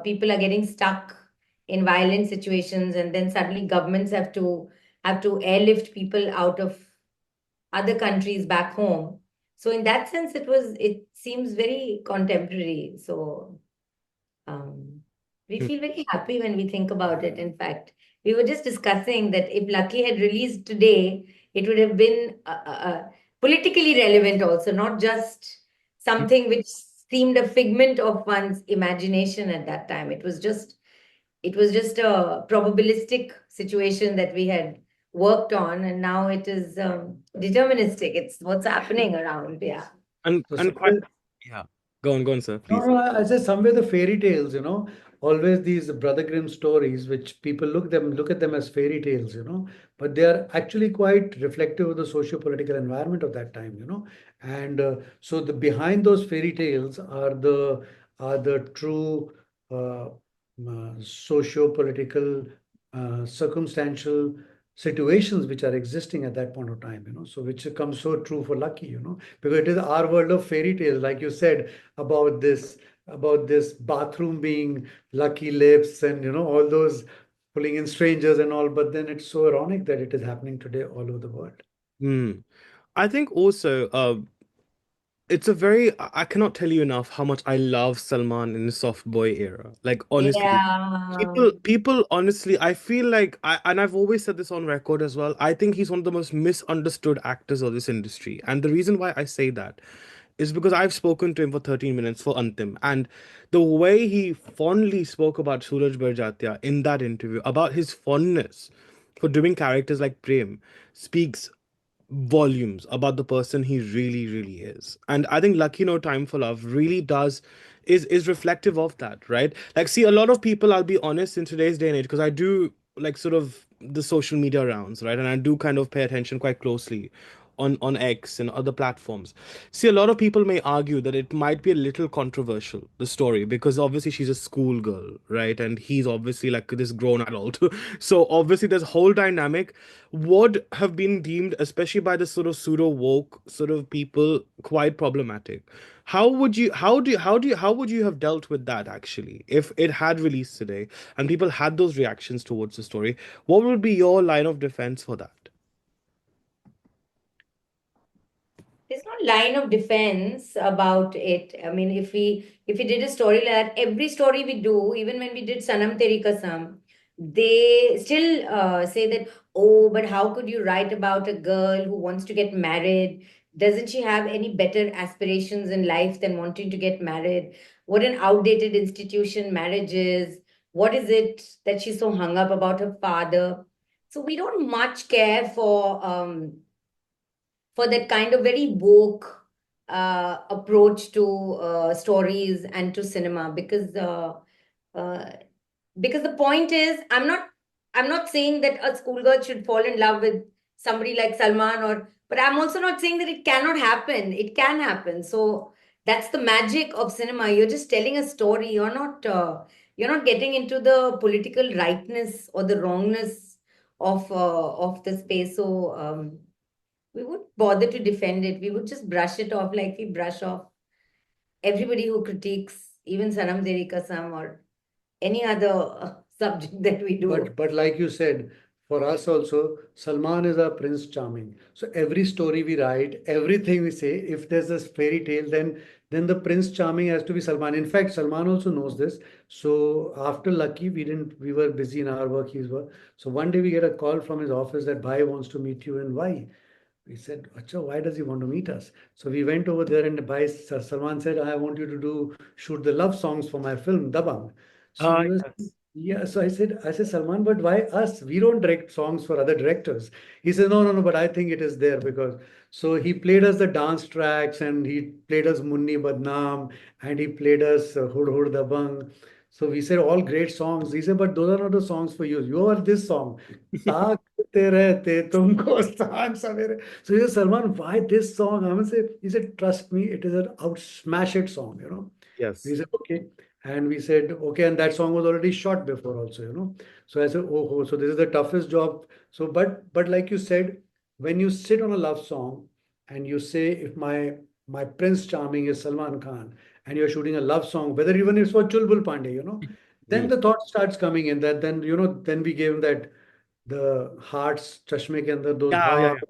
people are getting stuck in violent situations, and then suddenly governments have to airlift people out of other countries back home. So in that sense, it seems very contemporary. So um, we Hmm. feel very happy when we think about it. In fact, we were just discussing that if Lucky had released today, it would have been politically relevant also, not just something which seemed a figment of one's imagination at that time. It was just a probabilistic situation that we had worked on, and now it is deterministic. It's what's happening around. Yeah. So And quite, somewhere, yeah. Go on, sir, no, please. no, I say somewhere the fairy tales, always these Brother Grimm stories, which people look at them as fairy tales, but they are actually quite reflective of the socio-political environment of that time, and so the behind those fairy tales are the true socio-political circumstantial situations which are existing at that point of time, so which comes so true for Lucky, because it is our world of fairy tales, like you said about this bathroom being Lucky Lips and all those pulling in strangers and all, but then it's so ironic that it is happening today all over the world. Hmm. I think also, it's a very, I cannot tell you enough how much I love Salman in the soft boy era. Like honestly, Yeah. people honestly, I feel like and I've always said this on record as well. I think he's one of the most misunderstood actors of this industry. And the reason why I say that is because I've spoken to him for 13 minutes for Antim, and the way he fondly spoke about Suraj Barjatia in that interview, about his fondness for doing characters like Prem, speaks volumes about the person he really really is. And I think Lucky No Time for Love really does is reflective of that, right? Like, see, a lot of people, I'll be honest, in today's day and age, because I do like sort of the social media rounds, right, and I do kind of pay attention quite closely on X and other platforms. See, a lot of people may argue that it might be a little controversial, the story, because obviously she's a schoolgirl, right? And he's obviously like this grown adult. So obviously this whole dynamic would have been deemed, especially by the sort of pseudo woke sort of people, quite problematic. How would you have dealt with that actually if it had released today and people had those reactions towards the story? What would be your line of defense for that? There's no line of defense about it. I mean, if we did a story like that, every story we do, even when we did Sanam Teri Kasam, they still say that, oh, but how could you write about a girl who wants to get married? Doesn't she have any better aspirations in life than wanting to get married? What an outdated institution marriage is. What is it that she's so hung up about her father? So we don't much care for that kind of very woke approach to stories and to cinema, uh, because the point is, I'm not saying that a schoolgirl should fall in love with somebody like Salman, or but I'm also not saying that it cannot happen. It can happen. So that's the magic of cinema. You're just telling a story. You're not getting into the political rightness or the wrongness of the space. So we would bother to defend it. We would just brush it off like we brush off everybody who critiques even Sanam Teri Kasam or any other subject that we do. But like you said, for us also, Salman is our Prince Charming. So every story we write, everything we say, if there's a fairy tale, then the Prince Charming has to be Salman. In fact, Salman also knows this. So after Lucky, we were busy in our work, his work. So one day we get a call from his office that Bhai wants to meet you, and why? We said, Acha, why does he want to meet us? So we went over there, and Bhai Salman said, I want you to shoot the love songs for my film, Dabang. So Ah, we was, yes. yeah, so I said, Salman, but why us? We don't direct songs for other directors. He said, no, no, no, but I think it is there because. So he played us the dance tracks, and he played us Munni Badnaam, and he played us Hud Hud Dabang. So we said, all great songs. He said, but those are not the songs for you. You are this song. ताकते रहते तुमको सांझ सवेरे. So he said, Salman, why this song? I say, he said, trust me, it is an out smash it song. We Yes. said, okay. And we said, okay. And that song was already shot before also. So I said, oh, so this is the toughest job. So, but like you said, when you sit on a love song and you say, if my Prince Charming is Salman Khan and you're shooting a love song, whether even if it's for Chulbul Pandey, then Mm. the thought starts coming in that then then we gave him that the hearts, chashme ke andar, those Yeah, yeah, hearts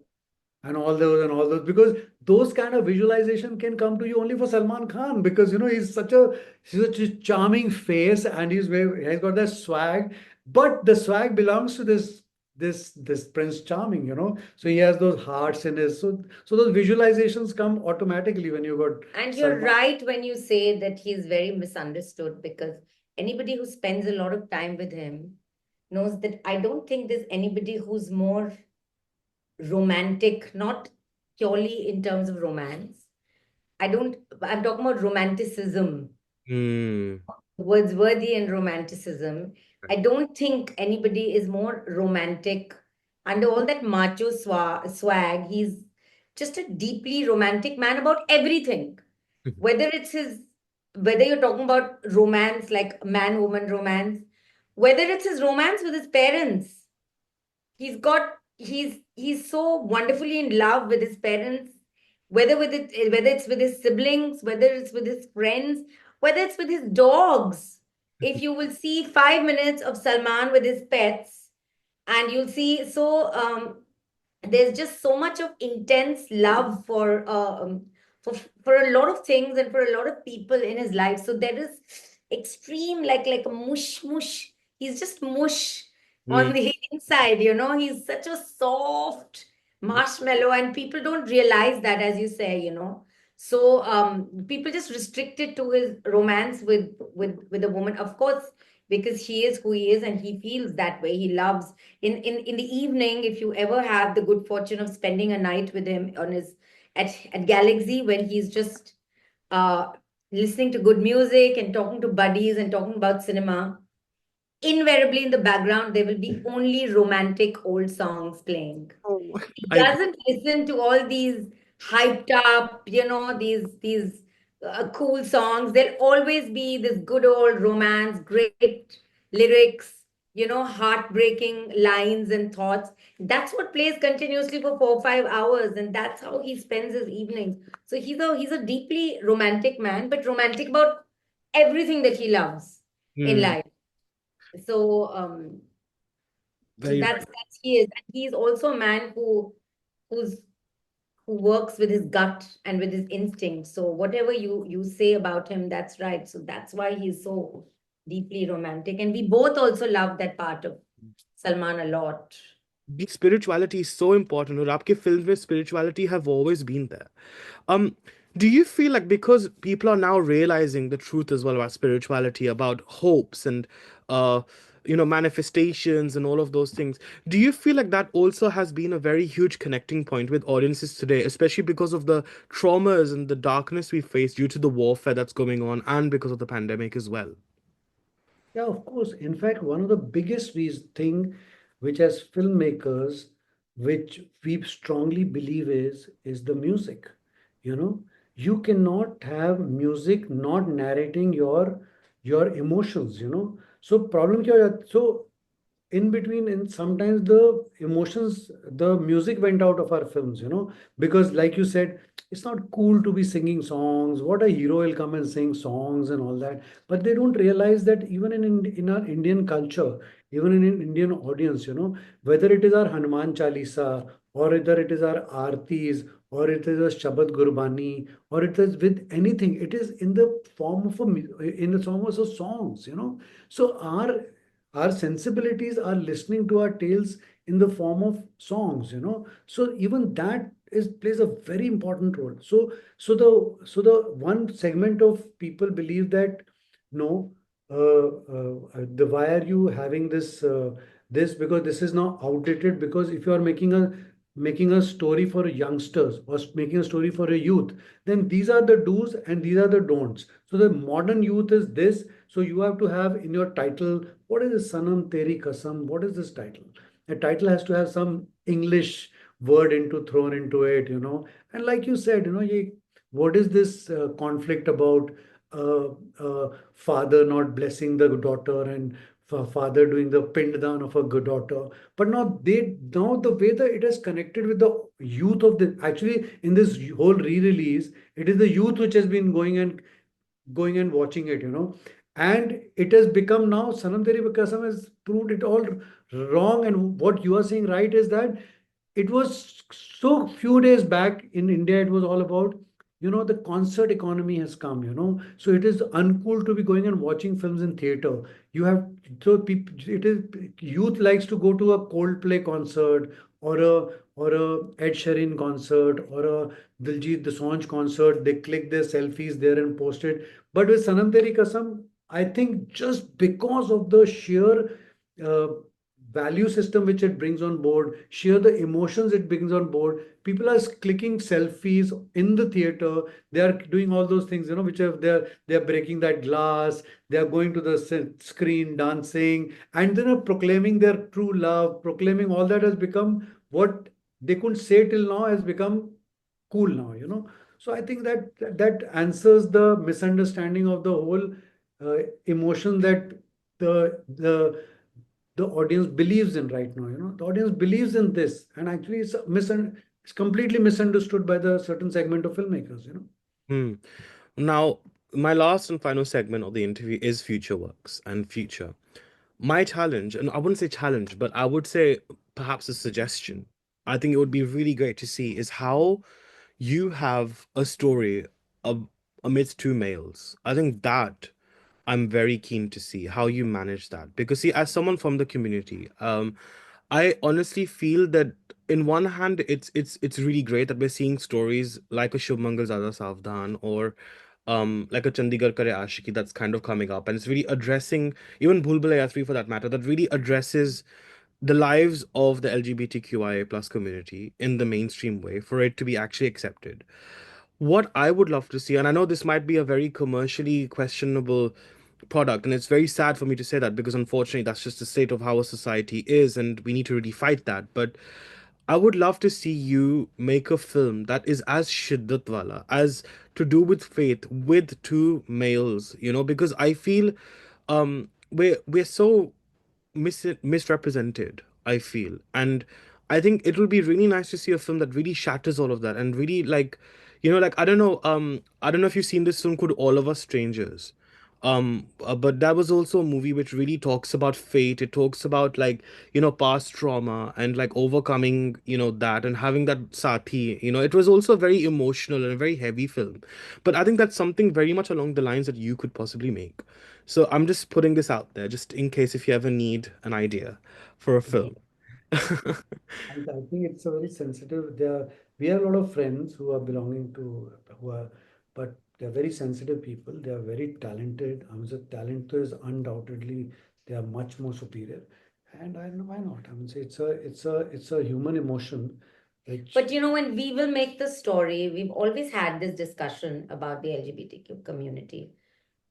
and all those because those kind of visualization can come to you only for Salman Khan because he's such a charming face and he's got that swag, but the swag belongs to this Prince Charming, so he has those hearts in his so those visualizations come automatically when you got And you're Salman. right when you say that he's very misunderstood, because anybody who spends a lot of time with him knows that I don't think there's anybody who's more romantic, not purely in terms of romance. I'm talking about romanticism, Mm. Wordsworthy and romanticism. I don't think anybody is more romantic under all that macho swag. He's just a deeply romantic man about everything. Whether it's his, whether you're talking about romance, like man woman romance, whether it's his romance with his parents, he's so wonderfully in love with his parents, whether it's with his siblings, whether it's with his friends, whether it's with his dogs. If you will see 5 minutes of Salman with his pets, and you'll see, there's just so much of intense love for for a lot of things and for a lot of people in his life. So there is extreme, like a mush. He's just mush on Mm. the inside. He's such a soft marshmallow, and people don't realize that, as you say. So people just restricted to his romance with a woman, of course, because he is who he is and he feels that way. He loves in the evening, if you ever have the good fortune of spending a night with him on his at Galaxy, when he's just uh listening to good music and talking to buddies and talking about cinema, invariably in the background there will be only romantic old songs playing. Oh, He I doesn't listen to all these hyped up, these cool songs. There'll always be this good old romance, great lyrics, heartbreaking lines and thoughts. That's what plays continuously for 4 or 5 hours, and that's how he spends his evenings. So he's a deeply romantic man, but romantic about everything that he loves in mm, life. So so very that's he is. And he's also a man who's who works with his gut and with his instinct. So whatever you say about him, that's right. So that's why he's so deeply romantic. And we both also love that part of Salman a lot. the spirituality is so important. और आपके film में spirituality have always been there. Um, do you feel like because people are now realizing the truth as well about spirituality, about hopes and uh, manifestations and all of those things, do you feel like that also has been a very huge connecting point with audiences today, especially because of the traumas and the darkness we face due to the warfare that's going on and because of the pandemic as well? Yeah, of course. In fact, one of the biggest thing which as filmmakers, which we strongly believe is the music. You know, you cannot have music not narrating your emotions, So problem kya ho so in between and sometimes the emotions the music went out of our films, because like you said, it's not cool to be singing songs. What a hero will come and sing songs and all that, but they don't realize that even in our Indian culture, even in an Indian audience, whether it is our Hanuman Chalisa or whether it is our Aartis or it is a Shabad Gurbani or it is with anything, it is in the form of in the form of songs, so our sensibilities are listening to our tales in the form of songs, so even that is plays a very important role. So the one segment of people believe that no, the why are you having this because this is now outdated, because if you are making a story for youngsters or making a story for a youth, then these are the do's and these are the don'ts. So the modern youth is this, so you have to have in your title, what is this Sanam Teri Kasam? What is this title? A title has to have some English word into thrown into it, And like you said, what is this conflict about father not blessing the daughter and father doing the pinddan of a good daughter? But now the way that it is connected with the youth of the actually in this whole re-release, it is the youth which has been going and watching it, And it has become now, Sanam Teri Kasam has proved it all wrong. And what you are saying right is that it was so few days back in India, it was all about, the concert economy has come, so it is uncool to be going and watching films in theater. You have, so people, it is, youth likes to go to a Coldplay concert, or a Ed Sheeran concert, or a Diljit Dosanjh concert. They click their selfies there and post it. But with Sanam Teri Kasam, I think just because of the sheer uh, value system which it brings on board, sheer the emotions it brings on board, people are clicking selfies in the theater. They are doing all those things, which have they're breaking that glass. They are going to the screen, dancing, and then are proclaiming their true love, proclaiming all that has become what they couldn't say till now has become cool now. So I think that answers the misunderstanding of the whole emotion that the the audience believes in right now. The audience believes in this, and actually it's completely misunderstood by the certain segment of filmmakers. Hmm. Now, my last and final segment of the interview is future works and future. My challenge, and I wouldn't say challenge, but I would say perhaps a suggestion. I think it would be really great to see is how you have a story of, amidst two males. I think that I'm very keen to see how you manage that because see, as someone from the community, I honestly feel that in one hand, it's really great that we're seeing stories like a Shubh Mangal Zada Savdhan or like a Chandigarh Kare Ashiki that's kind of coming up and it's really addressing even Bhul Bhulaiya 3 for that matter that really addresses the lives of the LGBTQIA plus community in the mainstream way for it to be actually accepted. What I would love to see, and I know this might be a very commercially questionable product, and it's very sad for me to say that because unfortunately that's just the state of how a society is, and we need to really fight that. But I would love to see you make a film that is as shiddat wala, as to do with faith, with two males, because I feel we're so misrepresented, I feel. And I think it will be really nice to see a film that really shatters all of that and really like, like I don't know if you've seen this film called All of Us Strangers. But that was also a movie which really talks about fate. It talks about like, past trauma and like overcoming, that and having that sati. It was also a very emotional and a very heavy film. But I think that's something very much along the lines that you could possibly make. So I'm just putting this out there, just in case if you ever need an idea for a Yeah. film. And I think it's a very sensitive. We have a lot of friends who are belonging to who are, but they're very sensitive people. They are very talented. I mean, the talent is undoubtedly they are much more superior. And I know why not. I mean, say it's a human emotion, which But when we will make the story, we've always had this discussion about the LGBTQ community.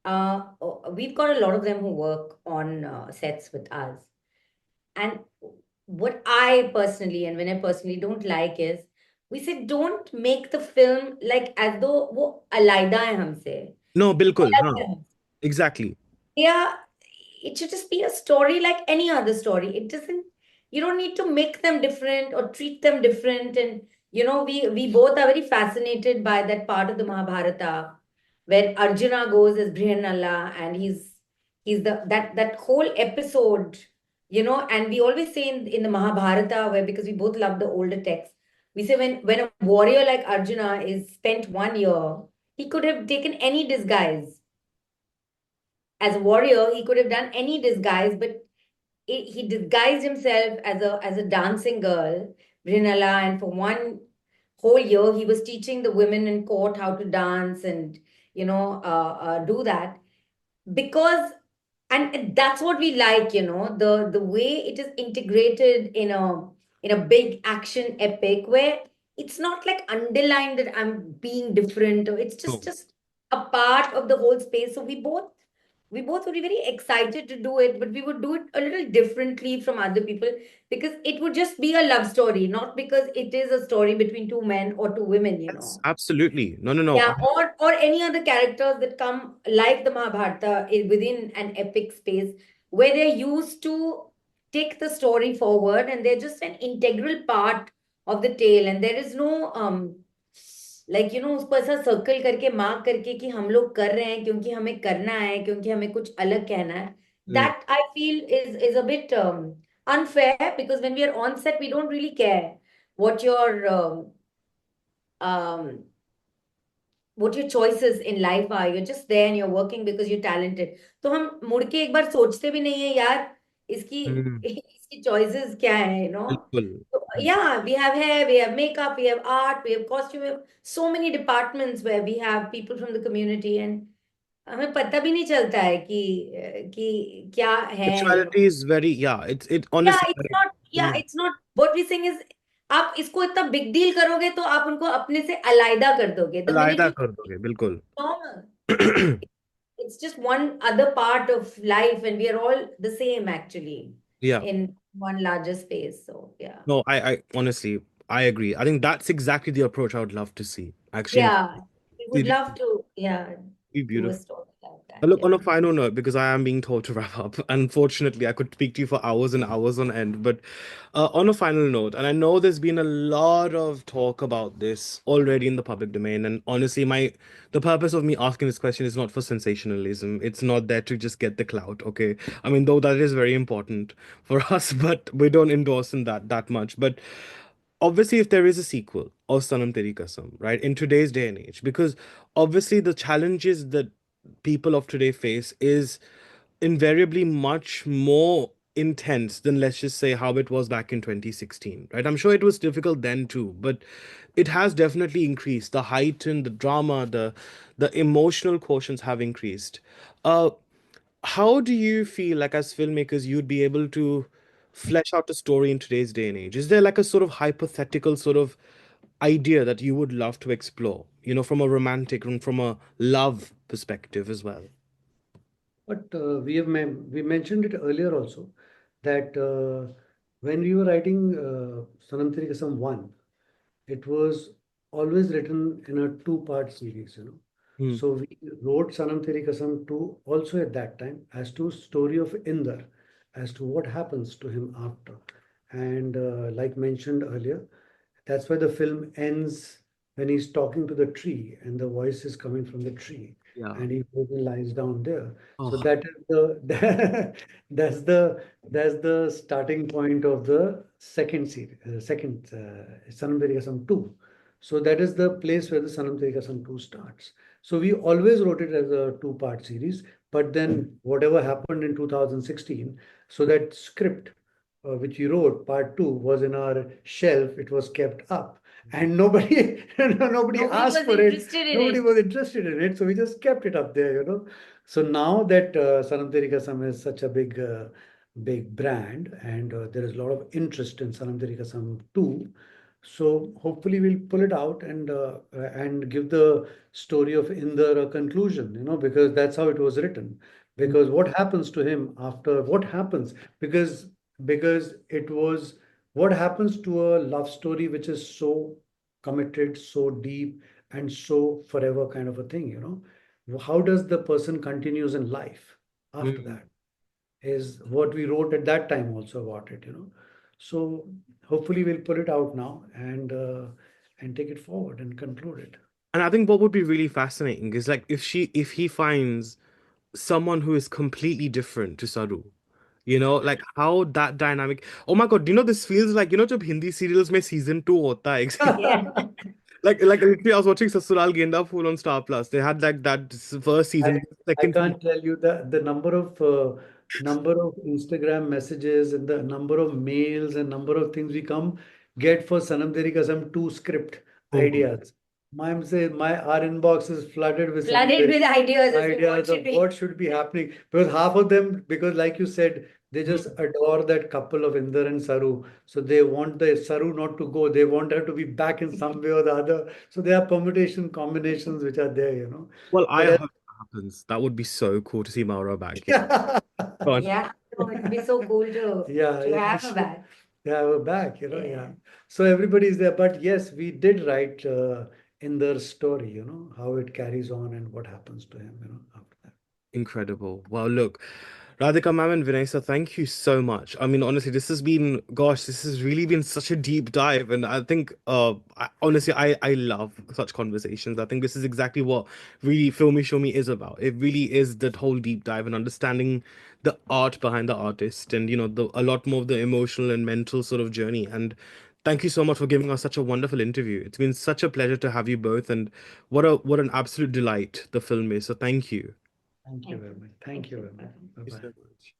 We've got a lot of them who work on sets with us. And what I personally, and when I personally don't like is, we say don't make the film like as though वो अलग है हमसे. No, bilkul, अलग huh? है हमसे. Exactly. Yeah, it should just be a story like any other story. It doesn't, you don't need to make them different or treat them different. And we both are very fascinated by that part of the Mahabharata where Arjuna goes as Brihanala and he's that whole episode, and we always say in the Mahabharata, where because we both love the older texts, we say when a warrior like Arjuna is spent 1 year, he could have taken any disguise as a warrior. He could have done any disguise, but he disguised himself as a dancing girl, Brinala, and for 1 whole year he was teaching the women in court how to dance and do that because and that's what we like, the way it is integrated in a big action epic where it's not like underlined that I'm being different or it's just No. just a part of the whole space. So we both would be very excited to do it, but we would do it a little differently from other people because it would just be a love story, not because it is a story between two men or two women, Yes, absolutely. No, no, no. yeah, or any other characters that come like the Mahabharata within an epic space where they're used to take the story forward and they're just an integral part of the tale, and there is no like you know उस पर ऐसा circle करके mark करके कि हम लोग कर रहे हैं क्योंकि हमें करना है, क्योंकि हमें कुछ अलग कहना है, Mm. That I feel is a bit unfair, because when we are on set we don't really care what your um, what your choices in life are. You're just there and you're working because you're talented. तो हम मुड़ के एक बार सोचते भी नहीं है यार इसकी Mm. इसकी choices क्या है, you know. बिल्कुल। So, yeah, we have hair, we have makeup, we have art, we have costume, we have so many departments where we have people from the community, and हमें पता भी नहीं चलता है कि क्या है, you know. Sexuality is very, yeah, it Yeah, honestly it's very. not, yeah, Mm. it's not what we saying is, आप इसको इतना बिग डील करोगे तो आप उनको अपने से अलग कर दोगे the minute अलग you कर दोगे बिल्कुल। normal. It's just one other part of life, and we are all the same actually Yeah. in one larger space. So yeah. No, I honestly, I agree. I think that's exactly the approach I would love to see. Actually, in Yeah. We would series, love to, yeah, be do a beautiful. story like that. But look, on Yeah. a final note, because I am being told to wrap up, unfortunately, I could speak to you for hours and hours on end. But on a final note, and I know there's been a lot of talk about this already in the public domain, and honestly, the purpose of me asking this question is not for sensationalism. It's not there to just get the clout, okay? I mean, though that is very important for us, but we don't endorse in that much. But obviously, if there is a sequel of Sanam Teri Kasam, right, in today's day and age, because obviously the challenges that people of today face is invariably much more intense than, let's just say, how it was back in 2016, right? I'm sure it was difficult then too, but it has definitely increased. The height and the drama, the emotional quotients have increased. uh how do you feel like as filmmakers you'd be able to flesh out a story in today's day and age? Is there like a sort of hypothetical sort of idea that you would love to explore, from a romantic and from a love perspective as well? But we mentioned it earlier also that when we were writing Sanam Teri Kasam 1, it was always written in a two-part series, you know. Hmm. So we wrote Sanam Teri Kasam 2 also at that time as to story of Inder, as to what happens to him after. And like mentioned earlier, that's why the film ends when he's talking to the tree and the voice is coming from the tree Yeah. and he goes and lies down there. So Oh. that is the that's the starting point of the second series, second Sanam Teri Kasam 2. So that is the place where the Sanam Teri Kasam 2 starts. So we always wrote it as a two-part series, but then whatever happened in 2016, so that script which we wrote, part 2, was in our shelf. It was kept up, and nobody nobody Nobody asked was for it. interested in Nobody it. was interested in it, so we just kept it up there, you know. So now that Sanam Teri Kasam is such a big brand, and there is a lot of interest in Sanam Teri Kasam 2. So hopefully we'll pull it out and give the story of Inder a conclusion, you know, because that's how it was written. Because what happens to him after what happens? Because it was what happens to a love story which is so committed, so deep, and so forever kind of a thing, you know. How does the person continues in life after Mm. that? Is what we wrote at that time also about it, you know. So hopefully we'll put it out now and take it forward and conclude it. And I think what would be really fascinating is like if he finds someone who is completely different to Saru. Like how that dynamic. Oh my God, this feels like, जब Hindi serials में season 2 होता है exactly. Yeah. Like literally I was watching Sasural Genda Phool on Star Plus. They had like that first I, season, I second season. can't tell you the number of Instagram messages and the number of mails and number of things we come get for Sanam Teri Kasam 2 script Oh my. ideas. Our inbox is flooded with Sanam Flooded Teri with ideas as to what ideas should of be. what should be happening. Because half of them, because like you said, they just Mm. adore that couple of Inder and Saru. So they want the Saru not to go. They want her to be back in some way or the other. So there are permutation combinations which are there, you know. Well, I But hope that happens. That would be so cool to see Mauro back. yeah, Go on. Yeah, no, it'd be so cool yeah, to yeah. have her back. Yeah, we're back, you know, yeah. Yeah. So everybody's there. But yes, we did write in their story, you know, how it carries on and what happens to him, you know, after that. Incredible. Well, look. Radhika ma'am and Vinay, thank you so much. I mean, honestly, this has been, gosh, this has really been such a deep dive. And I think, honestly, I love such conversations. I think this is exactly what really Filmy Show Me is about. It really is that whole deep dive and understanding the art behind the artist and, a lot more of the emotional and mental sort of journey. And thank you so much for giving us such a wonderful interview. It's been such a pleasure to have you both. And what an absolute delight the film is. So thank you. Thank you Thank very you. much. Thank Thank you you. very much. Thank you Bye-bye. so much.